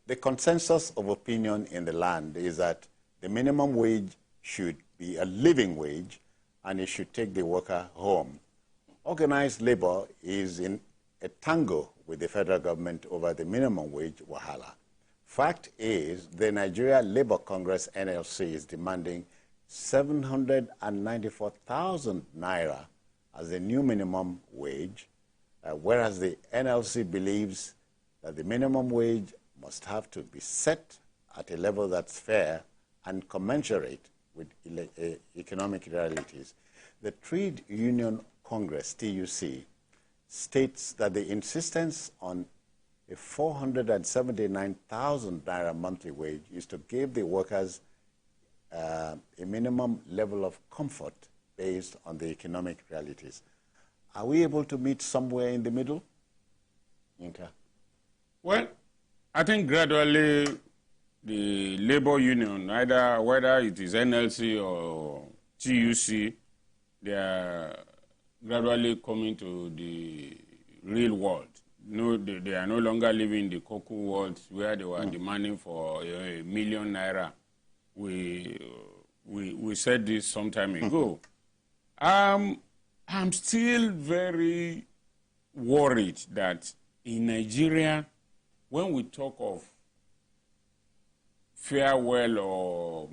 The consensus of opinion in the land is that the minimum wage should be a living wage and it should take the worker home. Organized labor is in a tango with the federal government over the minimum wage wahala. Fact is, the Nigeria Labour Congress, NLC, is demanding 794,000 naira as the new minimum wage, whereas the NLC believes that the minimum wage must have to be set at a level that's fair and commensurate with economic realities. The Trade Union Congress, TUC, states that the insistence on a 479,000 naira monthly wage is to give the workers a minimum level of comfort based on the economic realities. Are we able to meet somewhere in the middle? Yinka? Well, I think gradually the labor union, whether it is NLC or TUC, they are gradually coming to the real world. No, they are no longer living in the cocoa world where they were demanding for a million naira. We said this some time ago. I'm still very worried that in Nigeria, when we talk of farewell or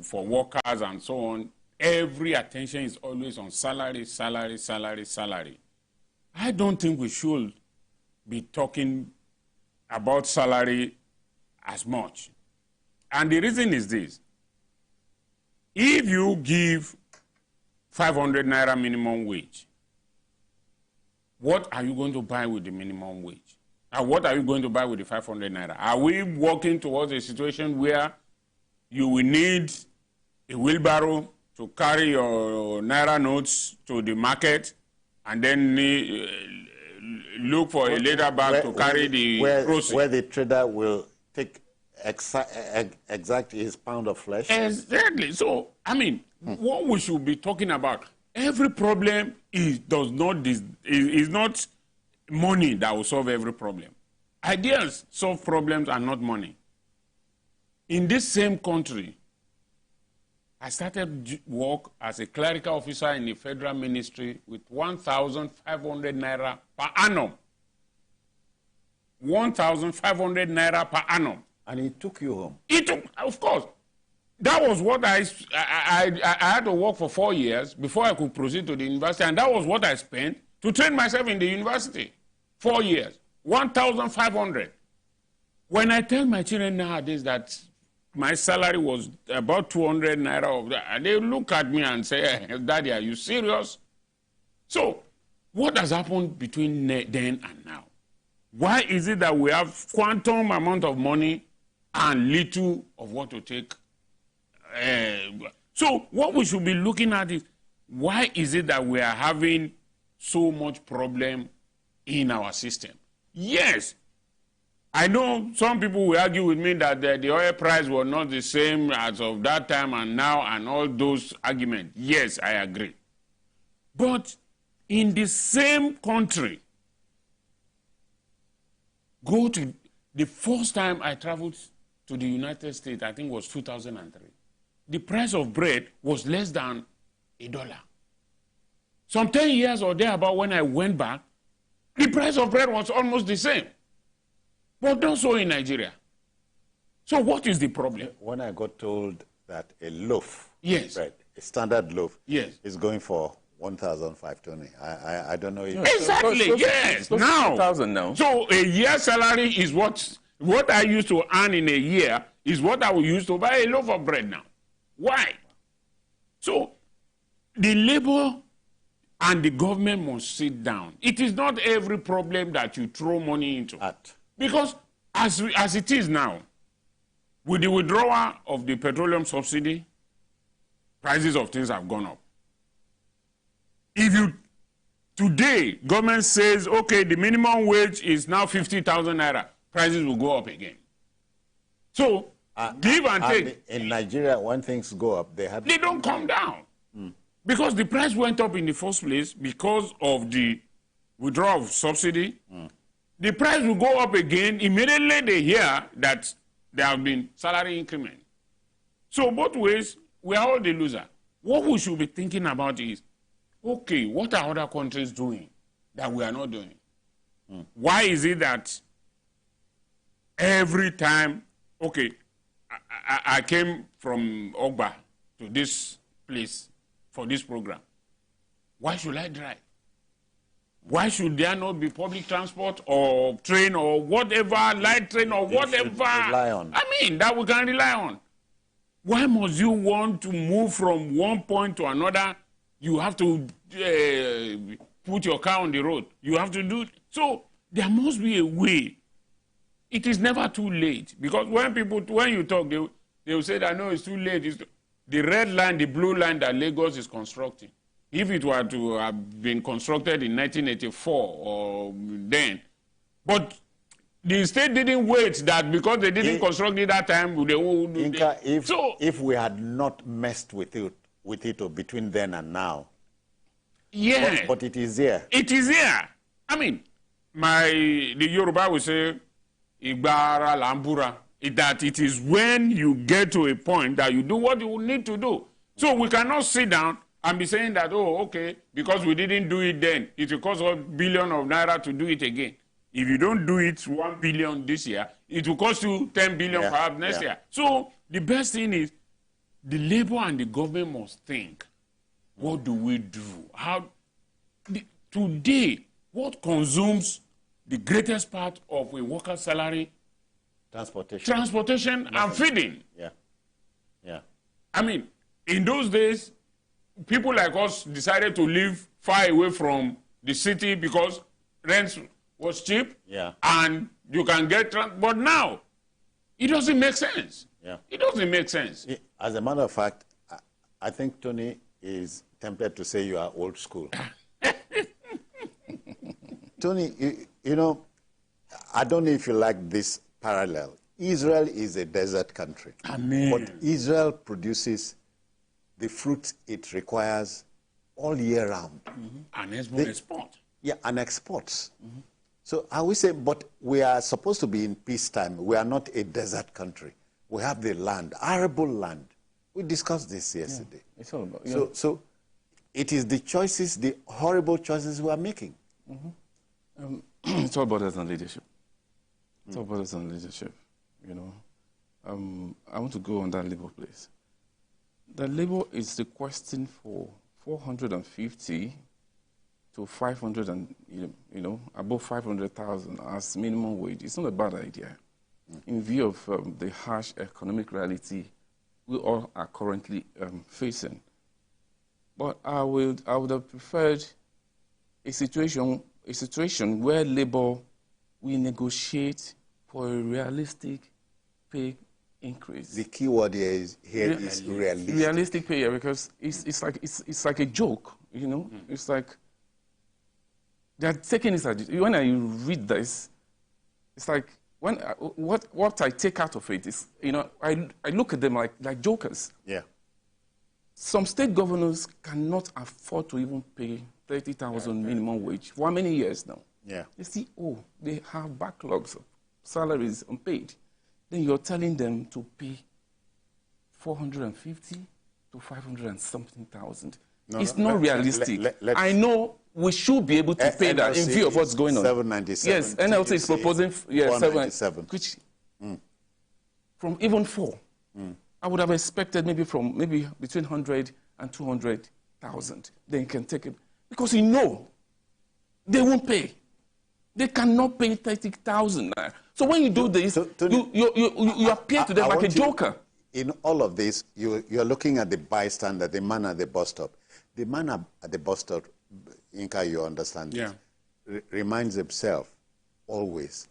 for workers and so on, every attention is always on salary, salary, salary, salary. I don't think we should be talking about salary as much. And the reason is this. If you give 500 naira minimum wage, what are you going to buy with the minimum wage? And what are you going to buy with the 500 naira? Are we walking towards a situation where you will need a wheelbarrow to carry your naira notes to the market and then look for a leather bag to carry the groceries? Where the trader will take exact his pound of flesh? Exactly. So, I mean, what we should be talking about, every problem is not money that will solve every problem. Ideas solve problems and not money. In this same country, I started work as a clerical officer in the federal ministry with 1,500 naira per annum. 1,500 naira per annum. And it took you home? It took, of course. That was what I had to work for 4 years before I could proceed to the university, and that was what I spent to train myself in the university. 4 years, 1,500. When I tell my children nowadays that my salary was about 200 naira of that, and they look at me and say, hey, Daddy, are you serious? So, what has happened between then and now? Why is it that we have quantum amount of money and little of what to take? So what we should be looking at is, why is it that we are having so much problem in our system? Yes, I know some people will argue with me that the oil price was not the same as of that time and now and all those arguments. Yes, I agree. But in the same country, go to the first time I traveled to the United States, I think was 2003. The price of bread was less than $1. Some 10 years or thereabout when I went back, the price of bread was almost the same. But not so in Nigeria. So what is the problem? When I got told that a loaf yes. of bread, a standard loaf, yes. is going for 1,520, I don't know if... Exactly, yes. Now, now, so a year's salary is what I used to earn in a year is what I will use to buy a loaf of bread now. Why? So the labor and the government must sit down. It is not every problem that you throw money into. Because as it is now, with the withdrawal of the petroleum subsidy, prices of things have gone up. If you, today, government says, okay, the minimum wage is now 50,000 naira, prices will go up again. So, give and take. In Nigeria, when things go up, they don't come down. Because the price went up in the first place because of the withdrawal of subsidy the price will go up again. Immediately they hear that there have been salary increment. So both ways, we are all the loser. What we should be thinking about is, okay, what are other countries doing that we are not doing? Why is it that every time, okay, I came from Ogba to this place for this program. Why should I drive? Why should there not be public transport or train or whatever, light train or whatever? Rely on. I mean, that we can rely on. Why must you want to move from one point to another? You have to put your car on the road. You have to do it. So there must be a way. It is never too late. Because when you talk, they will say that, no, it's too late. It's the red line, the blue line that Lagos is constructing. If it were to have been constructed in 1984 or then, but the state didn't wait that because they didn't construct it that time, they would. Inka, if we had not messed with it between then and now, yeah, but it is there. It is there. I mean, the Yoruba will say, Igbara Lambura, that it is when you get to a point that you do what you need to do. So we cannot sit down and be saying that, oh, okay, because we didn't do it then, it will cost $1 billion of naira to do it again. If you don't do it 1 billion this year, it will cost you 10 billion perhaps next year. So the best thing is the labor and the government must think, what do we do? Today, what consumes the greatest part of a worker's salary? Transportation and feeding. Yeah. Yeah. I mean, in those days, people like us decided to live far away from the city because rent was cheap. Yeah. And you can get but now, it doesn't make sense. Yeah. It doesn't make sense. As a matter of fact, I think Tony is tempted to say you are old school. Tony, you know, I don't know if you like this parallel. Israel is a desert country. Amen. But Israel produces the fruit it requires all year round. And export. Yeah, and exports. So I will say, but we are supposed to be in peacetime. We are not a desert country. We have the land, arable land. We discussed this yesterday. Yeah, it's all about, so it is the choices, the horrible choices we are making. It's all about us and leadership. It's all about us and leadership, you know. I want to go on that labor place. The labor is requesting for 450 to 500 and, you know, above 500,000 as minimum wage. It's not a bad idea in view of the harsh economic reality we all are currently facing. But I would have preferred a situation where labor will negotiate for a realistic pay increase. The key word here is realistic. Realistic pay, yeah, because it's like a joke, you know. It's like they're taking this. When I read this, it's like what I take out of it is, you know, I look at them like jokers. Yeah. Some state governors cannot afford to even pay 30,000 minimum wage. For how many years now? Yeah. They see, oh, they have backlogs of salaries unpaid. Then you're telling them to pay 450 to 500 and something thousand. It's not realistic. I know we should be able to pay that in view of what's going on. 797. Yes, NLC is proposing 497. Which from even 4. I would have expected maybe between 100 and 200,000. Then you can take it. Because you know they won't pay. They cannot pay 30,000. So when you do this, you appear to them like a joker. In all of this, you're looking at the bystander, the man at the bus stop. The man at the bus stop, Inka, you understand this, reminds himself always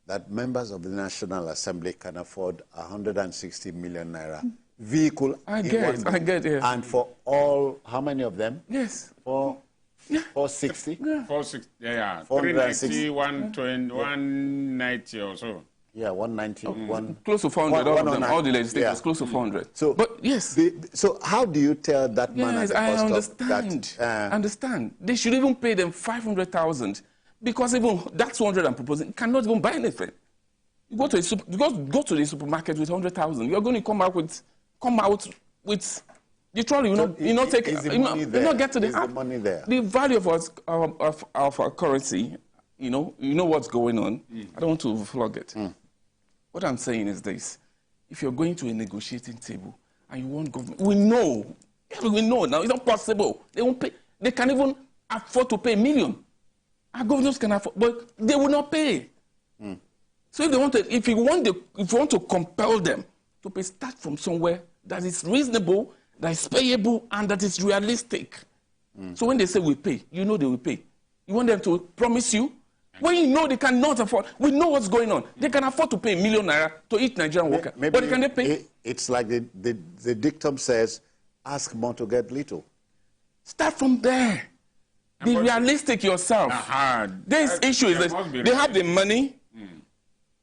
that members of the National Assembly can afford 160 million naira vehicle. I get, yeah. And for all, how many of them? Yes. 460? Yeah. 460, yeah. 390, 120, 190 or so. Yeah, 190. Close to 400, all of them, all the legislators, close to 400. So, but yes. So how do you tell that man at the bus stop that... I understand. They should even pay them 500,000 Because even that 200 I'm proposing cannot even buy anything. You go to the supermarket with 100,000. You're going to come out with the trolley. You not take. You not get to the money there. The value of our currency. You know what's going on. I don't want to flog it. What I'm saying is this: if you're going to a negotiating table and you want government, we know now it's not possible. They won't pay. They can't even afford to pay $1 million. Our governors can afford, but they will not pay. So if you want to compel them to pay, start from somewhere that is reasonable, that is payable, and that is realistic. So when they say we pay, you know they will pay. You want them to promise you when you know they cannot afford. We know what's going on. They can afford to pay $1 million to each Nigerian worker, but can they pay? It's like the dictum says, "Ask more to get little." Start from there. Be realistic yourself. This issue is that they have the money.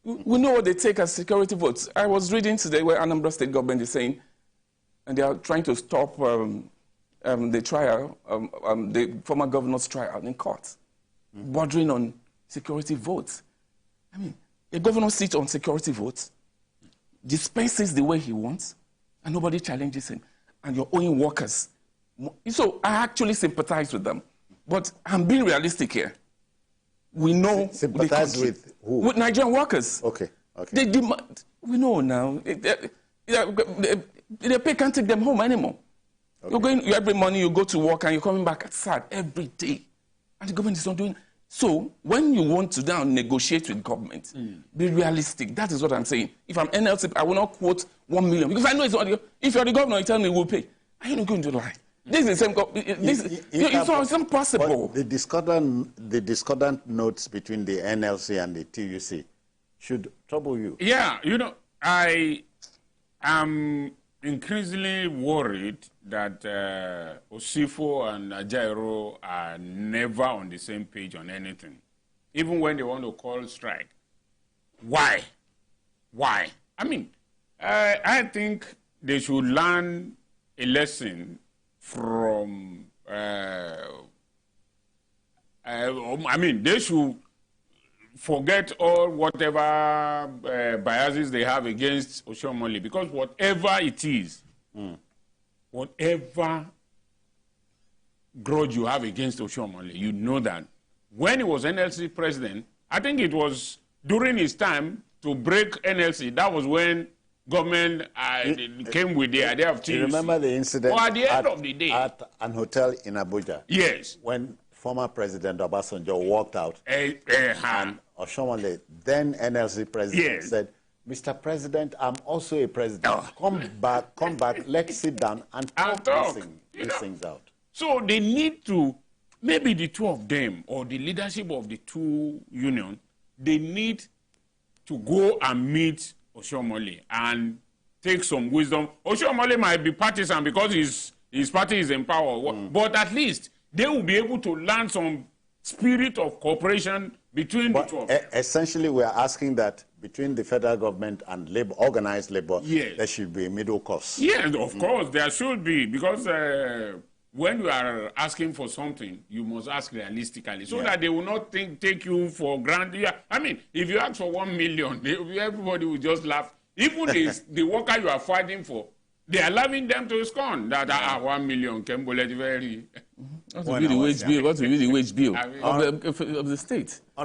We know what they take as security votes. I was reading today where Anambra State government is saying, and they are trying to stop the trial, the former governor's trial in court, bordering on security votes. I mean, a governor sits on security votes, dispenses the way he wants, and nobody challenges him. And you're owing workers. So I actually sympathize with them. But I'm being realistic here. We know. Sympathize with who? With Nigerian workers. Okay. They demand. We know now. The pay can't take them home anymore. Okay. Every morning you go to work and you're coming back sad every day. And the government is not doing. So when you want to now negotiate with government, be realistic. That is what I'm saying. If I'm NLC, I will not quote 1 million. Because I know it's not. If you're the governor, you tell me we'll pay. Are you not going to lie? This is the same. It's impossible. The discordant notes between the NLC and the TUC should trouble you. Yeah, I am increasingly worried that Osifo and Ajaero are never on the same page on anything, even when they want to call strike. Why? I mean, I think they should learn a lesson from, they should forget all whatever biases they have against Oshiomhole, because whatever it is, whatever grudge you have against Oshiomhole, you know that when he was NLC president, I think it was during his time to break NLC, that was when government came with the idea of TUC. You remember the incident at the end of the day at an hotel in Abuja? Yes. When former President Obasanjo walked out and Oshiomhole, then NLC president, said, "Mr. President, I'm also a president. Come back, let's sit down and talk these things out." So they need to, maybe the two of them or the leadership of the two unions, they need to go and meet Oshiomhole and take some wisdom. Oshiomhole might be partisan because his party is in power, but at least they will be able to learn some spirit of cooperation between the two of them. Essentially, we are asking that between the federal government and labor, organized labor, there should be a middle course. Yes, of course, there should be, because when you are asking for something, you must ask realistically, so that they will not take you for granted. Yeah. I mean, if you ask for 1 million, everybody will just laugh. Even the worker you are fighting for, they are allowing them to scorn that 1 million can be very. What will be the wage bill? What will be the wage bill of the state?